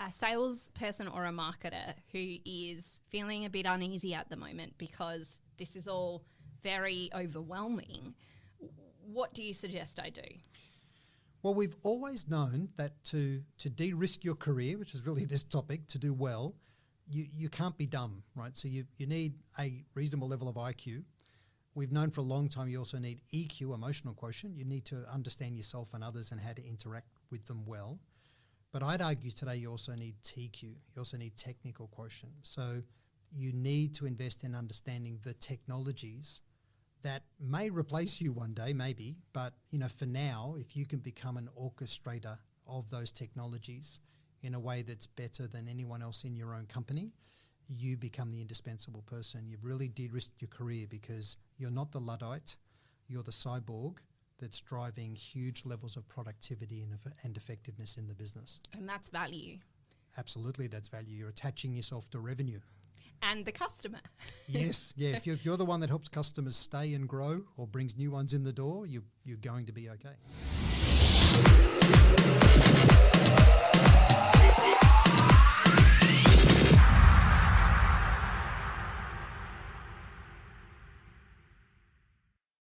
a salesperson or a marketer who is feeling a bit uneasy at the moment because this is all very overwhelming, what do you suggest I do? Well, we've always known that to de-risk your career, which is really this topic, to do well, you can't be dumb, right? So you need a reasonable level of IQ. We've known for a long time you also need EQ, emotional quotient. You need to understand yourself and others and how to interact with them well. But I'd argue today you also need TQ. You also need technical quotient. So you need to invest in understanding the technologies that may replace you one day, maybe, but for now, if you can become an orchestrator of those technologies in a way that's better than anyone else in your own company, you become the indispensable person. You've really de-risked your career because you're not the Luddite, you're the cyborg that's driving huge levels of productivity and effectiveness in the business. And that's value. Absolutely, that's value. You're attaching yourself to revenue. And the customer. Yes, yeah. If you're the one that helps customers stay and grow or brings new ones in the door, you're going to be okay.